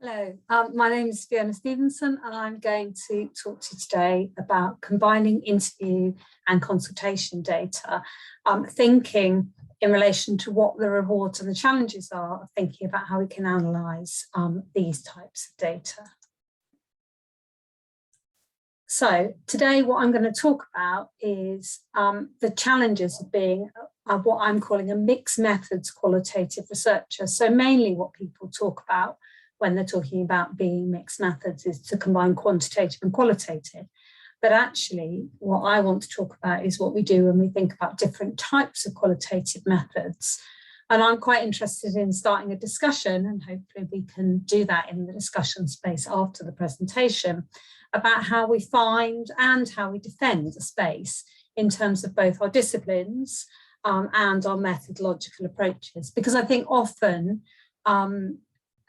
Hello, my name is Fiona Stevenson and I'm going to talk to you today about combining interview and consultation data, thinking in relation to what the rewards and the challenges are of thinking about how we can analyse these types of data. So today what I'm going to talk about is the challenges of being what I'm calling a mixed methods qualitative researcher. So mainly what people talk about when they're talking about being mixed methods is to combine quantitative and qualitative. But actually, what I want to talk about is what we do when we think about different types of qualitative methods. And I'm quite interested in starting a discussion, and hopefully we can do that in the discussion space after the presentation, about how we find and how we defend a space in terms of both our disciplines and our methodological approaches. Because I think often,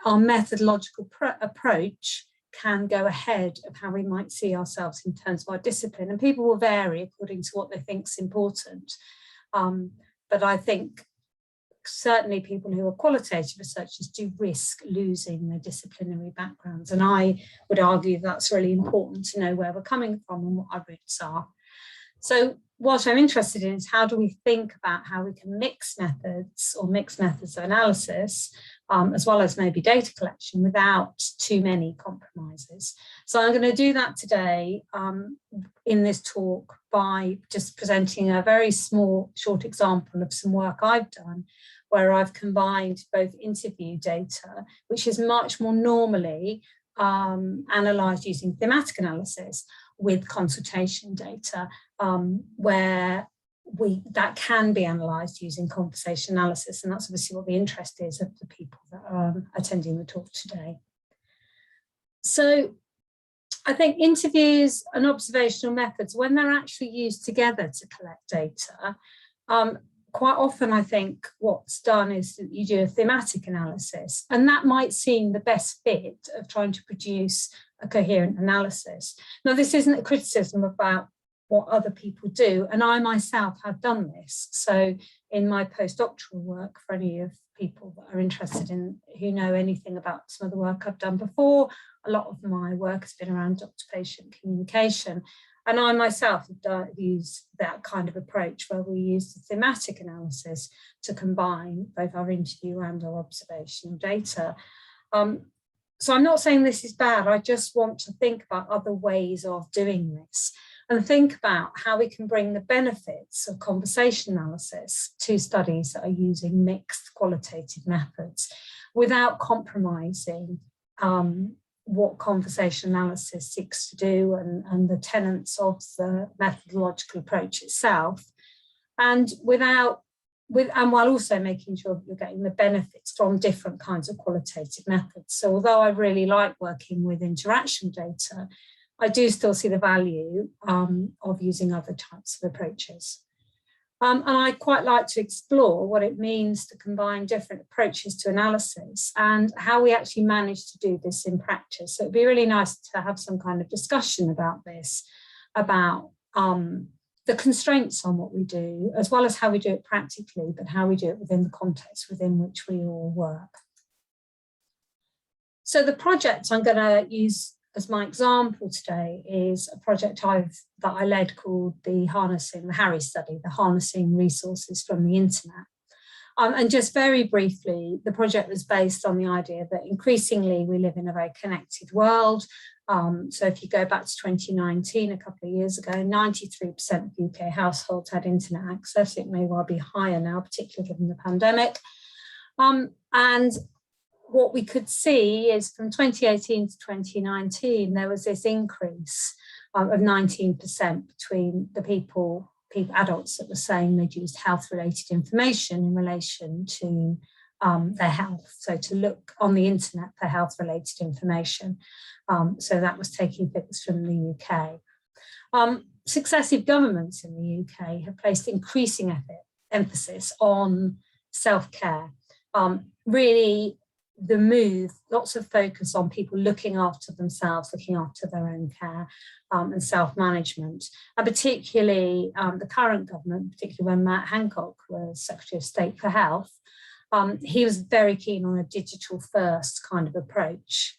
our methodological approach can go ahead of how we might see ourselves in terms of our discipline, and people will vary according to what they think is important. But I think certainly people who are qualitative researchers do risk losing their disciplinary backgrounds, and I would argue that's really important to know where we're coming from and what our roots are. So what I'm interested in is how do we think about how we can mix methods or mixed methods of analysis, as well as maybe data collection without too many compromises. So I'm going to do that today in this talk by just presenting a very small, short example of some work I've done where I've combined both interview data, which is much more normally analysed using thematic analysis, with consultation data, where that can be analysed using conversation analysis, and that's obviously what the interest is of the people that are attending the talk today. So I think interviews and observational methods, when they're actually used together to collect data, quite often I think what's done is that you do a thematic analysis, and that might seem the best fit of trying to produce a coherent analysis. Now, this isn't a criticism about what other people do, and I myself have done this. So in my postdoctoral work, for any of people that are interested in, who know anything about some of the work I've done before, a lot of my work has been around doctor-patient communication. And I myself have used that kind of approach where we use the thematic analysis to combine both our interview and our observational data. So I'm not saying this is bad, I just want to think about other ways of doing this and think about how we can bring the benefits of conversation analysis to studies that are using mixed qualitative methods without compromising what conversation analysis seeks to do and the tenets of the methodological approach itself, and while also making sure that you're getting the benefits from different kinds of qualitative methods. So although I really like working with interaction data, I do still see the value of using other types of approaches. And I quite like to explore what it means to combine different approaches to analysis and how we actually manage to do this in practice. So it'd be really nice to have some kind of discussion about this, about the constraints on what we do, as well as how we do it practically, but how we do it within the context within which we all work. So the project I'm going to use as my example today is a project that I led called the Harry study, the Harnessing Resources from the Internet. And just very briefly, the project was based on the idea that increasingly we live in a very connected world. So if you go back to 2019, a couple of years ago, 93% of UK households had internet access. It may well be higher now, particularly given the pandemic. And what we could see is from 2018 to 2019, there was this increase of 19% between the adults that were saying they'd used health-related information in relation to their health. So to look on the internet for health-related information. So that was taking figures from the UK. Successive governments in the UK have placed increasing emphasis on self-care. Really, the move, lots of focus on people looking after themselves, looking after their own care and self-management. And particularly the current government, particularly when Matt Hancock was Secretary of State for Health, he was very keen on a digital first kind of approach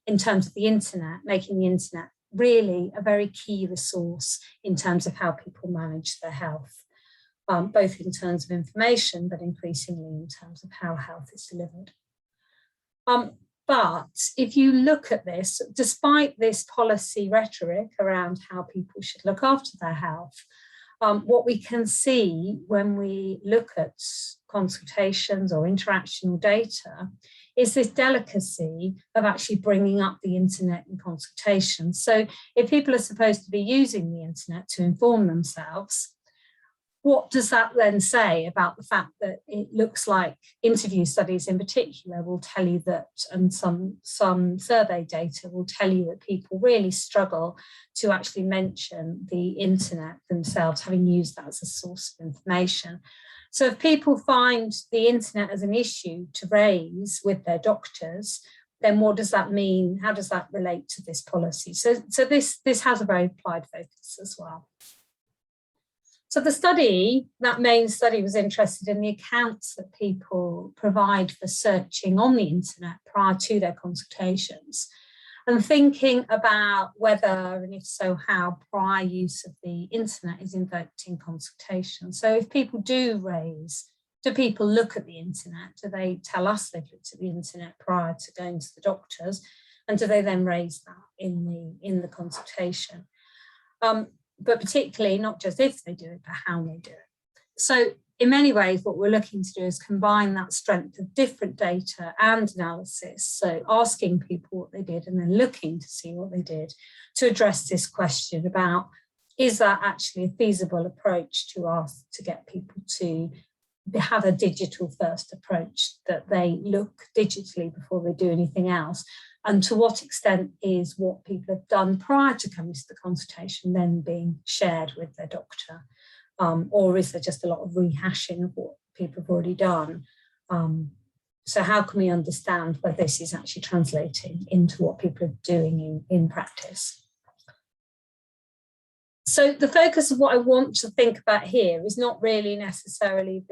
in terms of the internet, making the internet really a very key resource in terms of how people manage their health, both in terms of information, but increasingly in terms of how health is delivered. But if you look at this, despite this policy rhetoric around how people should look after their health, what we can see when we look at consultations or interactional data is this delicacy of actually bringing up the internet in consultations. So if people are supposed to be using the internet to inform themselves, what does that then say about the fact that it looks like interview studies in particular will tell you that, and some survey data will tell you that people really struggle to actually mention the internet themselves, having used that as a source of information. So if people find the internet as an issue to raise with their doctors, then what does that mean? How does that relate to this policy? So this has a very applied focus as well. So the study, that main study, was interested in the accounts that people provide for searching on the internet prior to their consultations, and thinking about whether, and if so, how prior use of the internet is invoked in consultation. So if people do people look at the internet? Do they tell us they've looked at the internet prior to going to the doctors? And do they then raise that in the consultation? But particularly not just if they do it, but how they do it. So in many ways, what we're looking to do is combine that strength of different data and analysis. So asking people what they did and then looking to see what they did to address this question about, is that actually a feasible approach to ask to get people to have a digital first approach, that they look digitally before they do anything else? And to what extent is what people have done prior to coming to the consultation then being shared with their doctor? Or is there just a lot of rehashing of what people have already done? So how can we understand whether this is actually translating into what people are doing in practice? So the focus of what I want to think about here is not really necessarily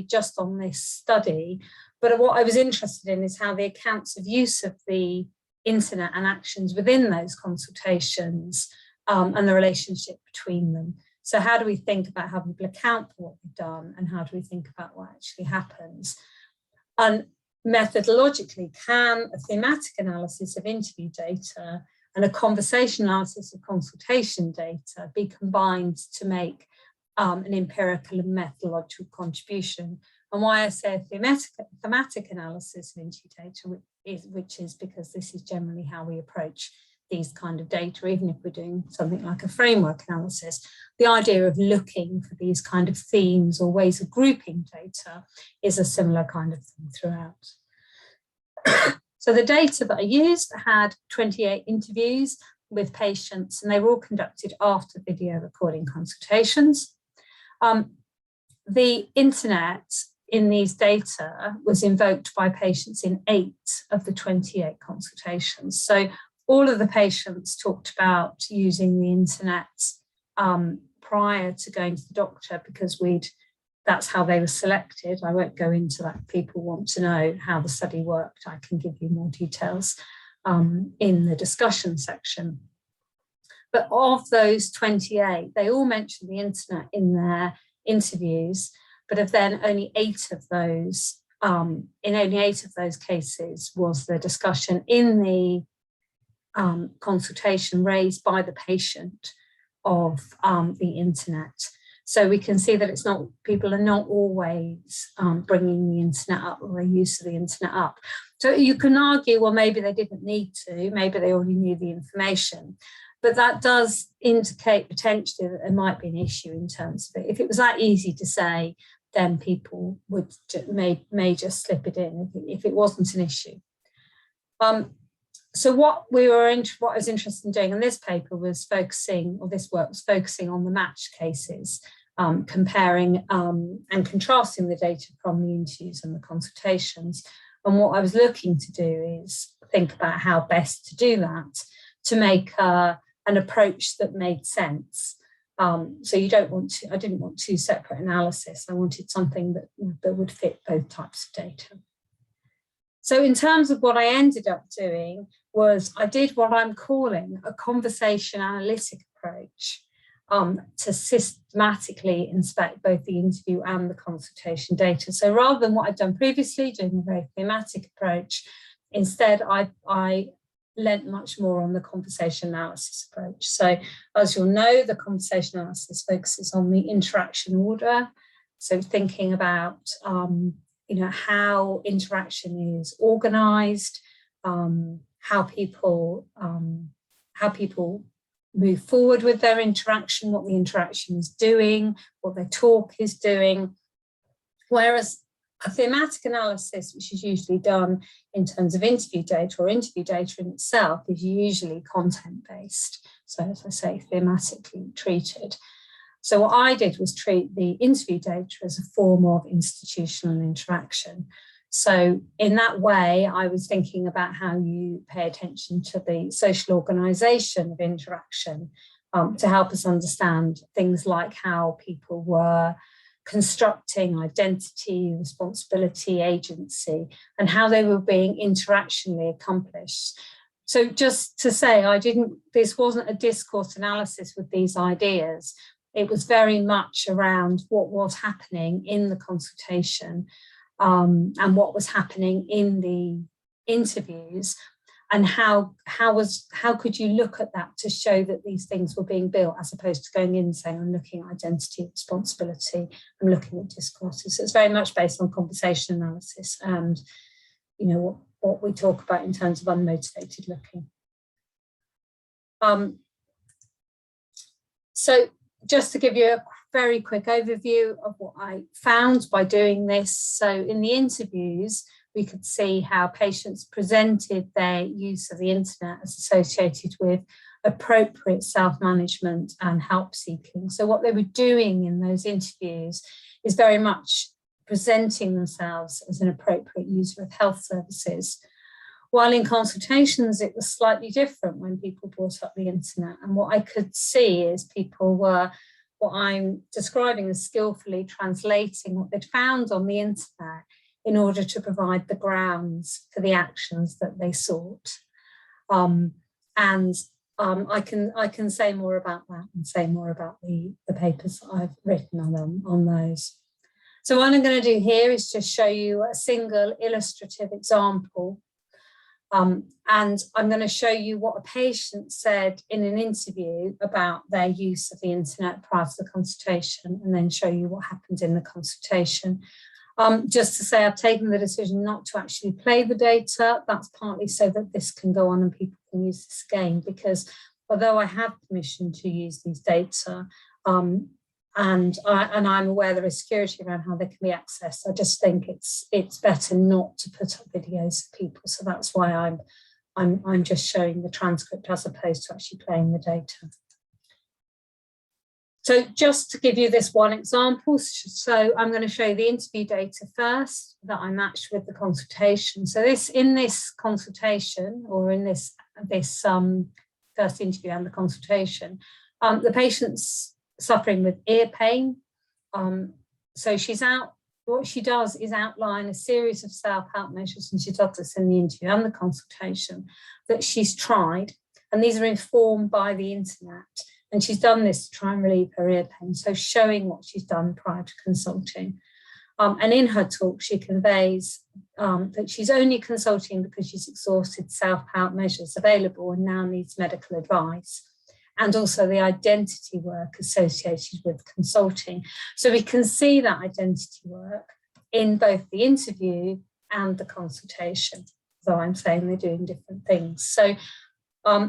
just on this study, but what I was interested in is how the accounts of use of the internet and actions within those consultations and the relationship between them. So how do we think about how people account for what they've done, and how do we think about what actually happens? And methodologically, can a thematic analysis of interview data and a conversation analysis of consultation data be combined to make an empirical and methodological contribution? And why I say a thematic analysis of interview data, which is because this is generally how we approach these kind of data, even if we're doing something like a framework analysis. The idea of looking for these kind of themes or ways of grouping data is a similar kind of thing throughout. So the data that I used had 28 interviews with patients, and they were all conducted after video recording consultations. The internet in these data was invoked by patients in 8 of the 28 consultations. So all of the patients talked about using the internet prior to going to the doctor because that's how they were selected. I won't go into that. If people want to know how the study worked, I can give you more details in the discussion section. But of those 28, they all mentioned the internet in their interviews, but of then only 8 of those, in only 8 of those cases was the discussion in the consultation raised by the patient of the internet. So we can see that people are not always bringing the internet up or their use of the internet up. So you can argue, well, maybe they didn't need to, maybe they already knew the information, but that does indicate potentially that there might be an issue in terms of it. If it was that easy to say, then people may just slip it in if it wasn't an issue. So what I was interested in doing in this paper was this work was focusing on the match cases, comparing and contrasting the data from the interviews and the consultations. And what I was looking to do is think about how best to do that to make an approach that made sense. So you don't want to, I didn't want two separate analysis. I wanted something that would fit both types of data. So in terms of what I ended up doing was I did what I'm calling a conversation analytic approach to systematically inspect both the interview and the consultation data. So rather than what I'd done previously, doing a very thematic approach, instead I lent much more on the conversation analysis approach. So as you'll know, the conversation analysis focuses on the interaction order. So thinking about how interaction is organized, how people move forward with their interaction, what the interaction is doing, what their talk is doing. Whereas a thematic analysis, which is usually done in terms of interview data or interview data in itself, is usually content-based. So as I say, thematically treated. So what I did was treat the interview data as a form of institutional interaction. So in that way, I was thinking about how you pay attention to the social organisation of interaction to help us understand things like how people were constructing identity, responsibility, agency, and how they were being interactionally accomplished. So just to say, this wasn't a discourse analysis with these ideas. It was very much around what was happening in the consultation and what was happening in the interviews, and how could you look at that to show that these things were being built, as opposed to going in and saying, I'm looking at identity, responsibility, I'm looking at discourses. So it's very much based on conversation analysis and, what we talk about in terms of unmotivated looking. So just to give you a very quick overview of what I found by doing this. So in the interviews, we could see how patients presented their use of the internet as associated with appropriate self-management and help seeking. So what they were doing in those interviews is very much presenting themselves as an appropriate user of health services. While in consultations, it was slightly different when people brought up the internet. And what I could see is people were, what I'm describing as skillfully translating what they'd found on the internet in order to provide the grounds for the actions that they sought. I can say more about that and say more about the papers that I've written on those. So what I'm going to do here is just show you a single illustrative example. And I'm going to show you what a patient said in an interview about their use of the internet prior to the consultation, and then show you what happened in the consultation. Just to say, I've taken the decision not to actually play the data. That's partly so that this can go on and people can use this again, because although I have permission to use these data, and I'm aware there is security around how they can be accessed, I just think it's better not to put up videos of people. So that's why I'm just showing the transcript as opposed to actually playing the data. So just to give you this one example, so I'm going to show you the interview data first that I matched with the consultation. So in this consultation, or in this first interview and the consultation, the patient's suffering with ear pain. So what she does is outline a series of self-help measures, and she does this in the interview and the consultation, that she's tried, and these are informed by the internet. And she's done this to try and relieve her ear pain, so showing what she's done prior to consulting. And in her talk, she conveys that she's only consulting because she's exhausted self-help measures available and now needs medical advice, and also the identity work associated with consulting. So we can see that identity work in both the interview and the consultation, though I'm saying they're doing different things. So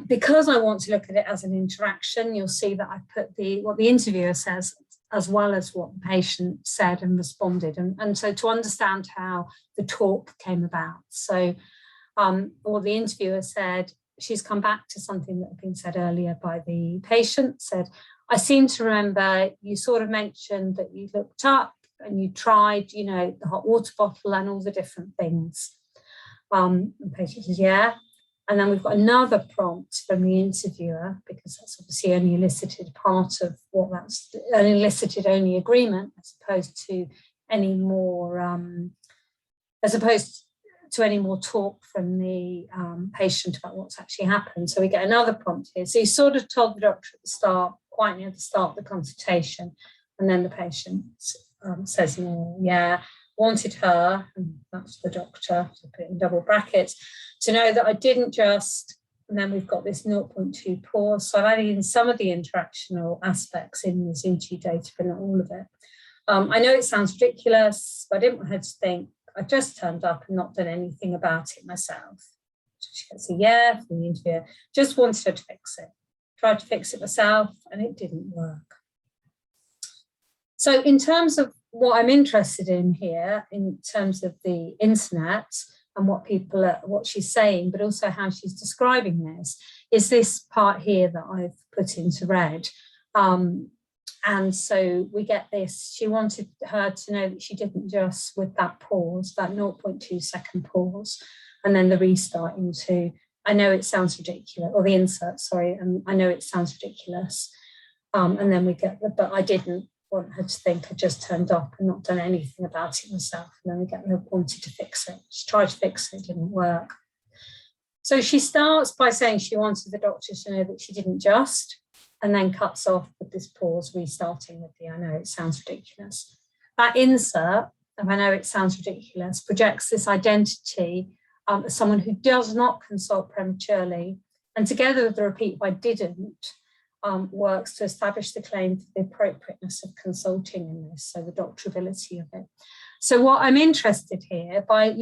because I want to look at it as an interaction, you'll see that I put what the interviewer says as well as what the patient said and responded. And so to understand how the talk came about. So what the interviewer said, she's come back to something that had been said earlier by the patient, said, I seem to remember you sort of mentioned that you looked up and you tried, the hot water bottle and all the different things. The patient says, yeah. And then we've got another prompt from the interviewer, because that's obviously only elicited part of what that's an elicited only agreement, as opposed to any more talk from the patient about what's actually happened. So we get another prompt here. So you sort of told the doctor at the start, quite near the start of the consultation, and then the patient says, no, yeah, wanted her, and that's the doctor, so put it in double brackets, to know that I didn't just, and then we've got this 0.2 pause. So I've added in some of the interactional aspects in this interview data, but not all of it. I know it sounds ridiculous, but I didn't want her to think I just turned up and not done anything about it myself. So she gets a yeah from the interviewer, just wanted her to fix it. Tried to fix it myself and it didn't work. So in terms of what I'm interested in here, in terms of the internet and what she's saying, but also how she's describing this, is this part here that I've put into red. And so we get this, she wanted her to know that she didn't just, with that pause, that 0.2 second pause, and then the restart into, I know it sounds ridiculous, or the insert, sorry, and I know it sounds ridiculous. And then we get the, but I didn't want her to think I just turned up and not done anything about it myself. And then we get the wanted to fix it. She tried to fix it, it didn't work. So she starts by saying she wanted the doctor to know that she didn't just, and then cuts off with this pause, restarting with the I know it sounds ridiculous. That insert, and I know it sounds ridiculous, projects this identity as someone who does not consult prematurely, and together with the repeat I didn't, works to establish the claim for the appropriateness of consulting in this, so the doctorability of it. So what I'm interested here, by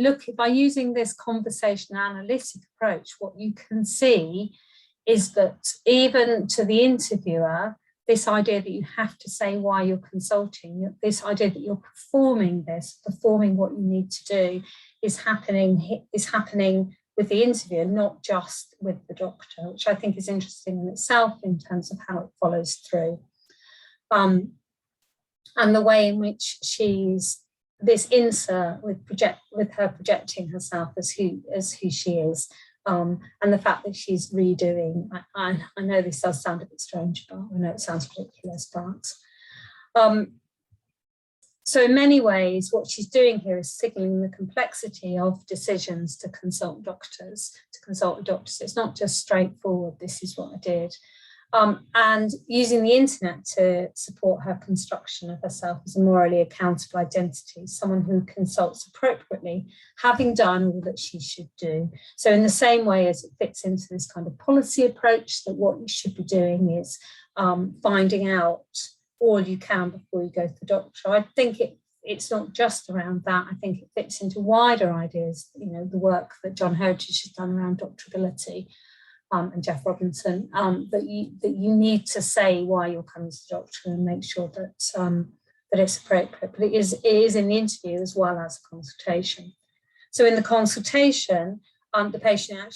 using this conversation analytic approach, what you can see is that even to the interviewer, this idea that you have to say why you're consulting, this idea that you're performing what you need to do is happening with the interviewer, not just with the doctor, which I think is interesting in itself in terms of how it follows through. And the way in which she's, this insert with her projecting herself as who she is, and the fact that she's redoing, I know this does sound a bit strange, but I know it sounds ridiculous, but so in many ways, what she's doing here is signaling the complexity of decisions to consult doctors, It's not just straightforward, this is what I did. And using the internet to support her construction of herself as a morally accountable identity, someone who consults appropriately, having done all that she should do. So in the same way as it fits into this kind of policy approach, that what you should be doing is finding out all you can before you go to the doctor. I think it's not just around that. I think it fits into wider ideas, the work that John Heritage has done around doctorability, and Jeff Robinson, that you need to say why you're coming to the doctor and make sure that it's appropriate. But it is in the interview as well as a consultation. So in the consultation, the patient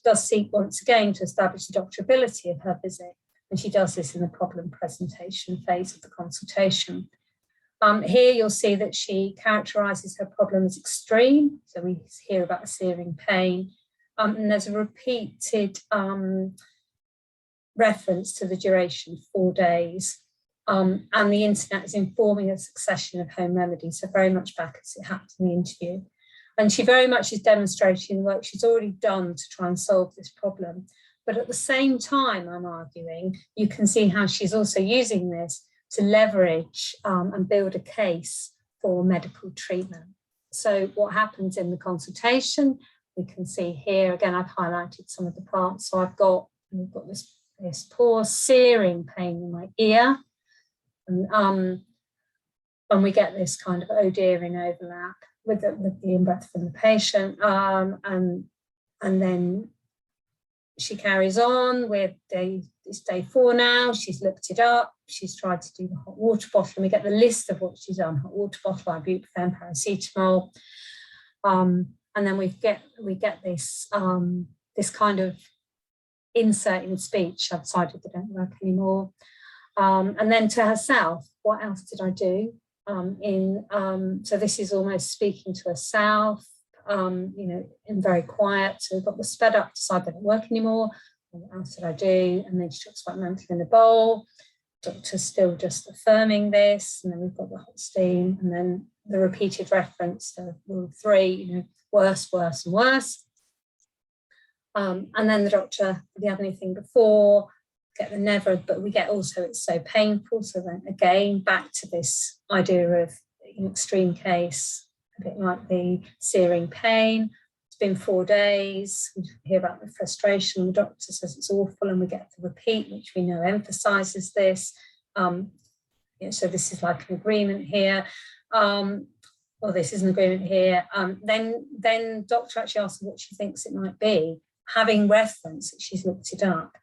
does seek once again to establish the doctorability of her visit, and she does this in the problem presentation phase of the consultation. Here you'll see that she characterises her problem as extreme. So we hear about a searing pain. And there's a repeated reference to the duration, 4 days. And the internet is informing a succession of home remedies, so very much back as it happened in the interview. And she very much is demonstrating the work she's already done to try and solve this problem. But at the same time, I'm arguing, you can see how she's also using this to leverage and build a case for medical treatment. So what happens in the consultation, we can see here, again, I've highlighted some of the parts. So we've got this poor searing pain in my ear. And we get this kind of oh dearing overlap with the in-breath from the patient. And then she carries on with it's day 4 now. She's looked it up. She's tried to do the hot water bottle. And we get the list of what she's done: hot water bottle, ibuprofen, paracetamol. And then we get this this kind of insert in speech. I've decided they don't work anymore. And then to herself, what else did I do? So this is almost speaking to herself. and very quiet. So we've got the sped up, decide they don't work anymore. What else did I do? And then she talks about mental in the bowl. Doctor's still just affirming this. And then we've got the hot steam, and then the repeated reference to rule 3, worse, worse, and worse. And then the doctor, did you have anything before? Get the never, but we get also it's so painful. So then again, back to this idea of an extreme case, a bit like the searing pain. It's been 4 days. We hear about the frustration. The doctor says it's awful, and we get the repeat, which we know emphasizes this. So this is like an agreement here. Or this is an agreement here. Then doctor actually asks what she thinks it might be, having reference that she's looked it up.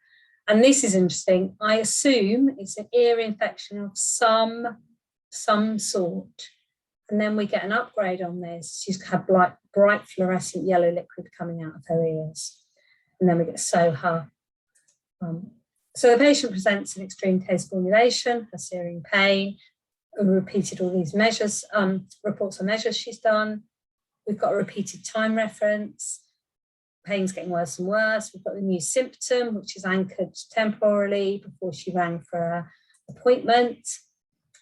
And this is interesting. I assume it's an ear infection of some sort. And then we get an upgrade on this. She's had bright fluorescent yellow liquid coming out of her ears. And then we get SOHA. So the patient presents an extreme case formulation, her searing pain, repeated all these measures, reports on measures she's done. We've got a repeated time reference. Pain's getting worse and worse. We've got the new symptom, which is anchored temporarily before she rang for an appointment.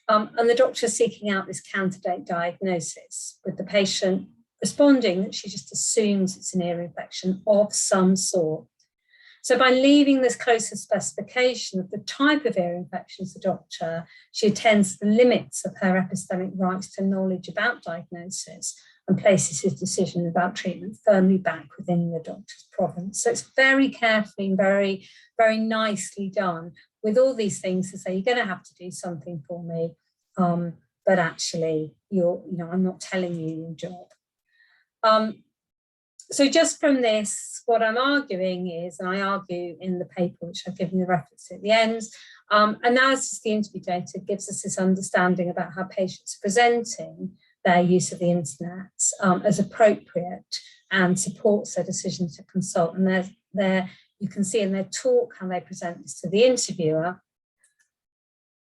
And the doctor seeking out this candidate diagnosis, with the patient responding that she just assumes it's an ear infection of some sort. So by leaving this closer specification of the type of ear infections the doctor, she attends the limits of her epistemic rights to knowledge about diagnosis and places his decision about treatment firmly back within the doctor's province. So it's very carefully and very, very nicely done with all these things to say, you're going to have to do something for me, but actually, I'm not telling you your job. So just from this, what I'm arguing is, and I argue in the paper, which I've given the reference at the end, analysis of the interview data gives us this understanding about how patients are presenting their use of the internet as appropriate and supports their decision to consult. And there you can see in their talk how they present this to the interviewer,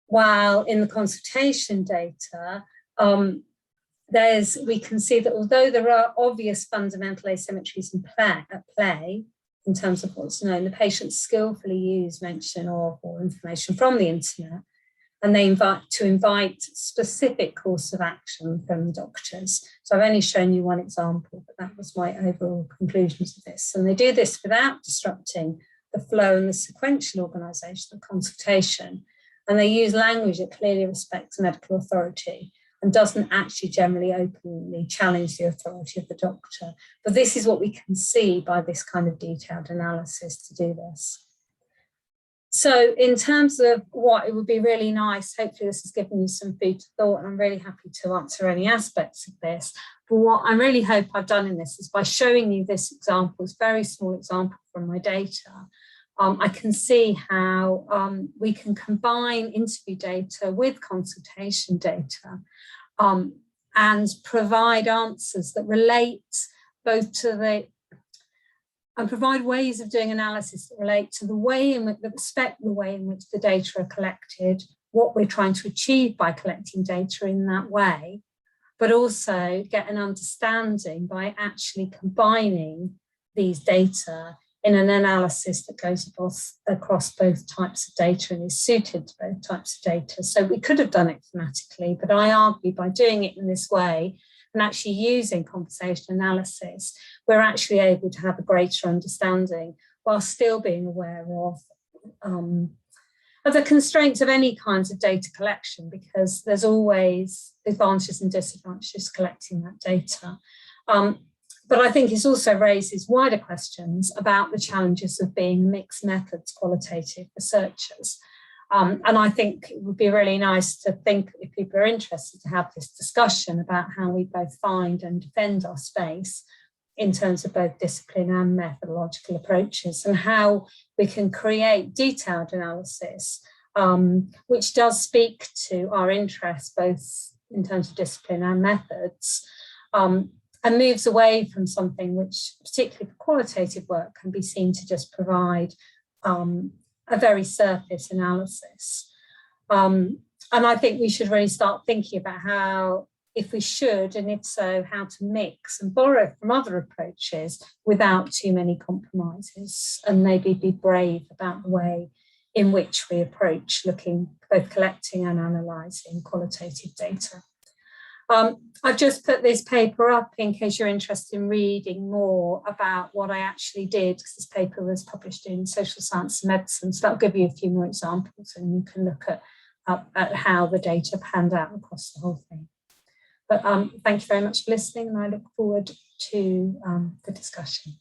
while in the consultation data, we can see that although there are obvious fundamental asymmetries at play in terms of what's known, the patients skillfully use mention or information from the internet, and they invite specific course of action from the doctors. So I've only shown you one example, but that was my overall conclusions of this. And they do this without disrupting the flow and the sequential organisation of consultation. And they use language that clearly respects medical authority and doesn't actually generally openly challenge the authority of the doctor. But this is what we can see by this kind of detailed analysis to do this. So in terms of what it would be really nice, hopefully this has given you some food for thought, and I'm really happy to answer any aspects of this. But what I really hope I've done in this is by showing you this example, this very small example from my data, I can see how we can combine interview data with consultation data and provide answers that relate both to and provide ways of doing analysis that relate to the way in which, that respect the way in which the data are collected, what we're trying to achieve by collecting data in that way, but also get an understanding by actually combining these data in an analysis that goes across both types of data and is suited to both types of data. So we could have done it thematically, but I argue by doing it in this way and actually using conversation analysis, we're actually able to have a greater understanding while still being aware of the constraints of any kinds of data collection, because there's always advantages and disadvantages collecting that data. But I think it also raises wider questions about the challenges of being mixed methods qualitative researchers. And I think it would be really nice to think, if people are interested, to have this discussion about how we both find and defend our space in terms of both discipline and methodological approaches, and how we can create detailed analysis, which does speak to our interests, both in terms of discipline and methods, and moves away from something which, particularly for qualitative work, can be seen to just provide a very surface analysis. And I think we should really start thinking about how if we should, and if so, how to mix and borrow from other approaches without too many compromises, and maybe be brave about the way in which we approach looking, both collecting and analysing qualitative data. I've just put this paper up in case you're interested in reading more about what I actually did, because this paper was published in Social Science and Medicine, so that'll give you a few more examples and you can look at how the data panned out across the whole thing. But thank you very much for listening, and I look forward to the discussion.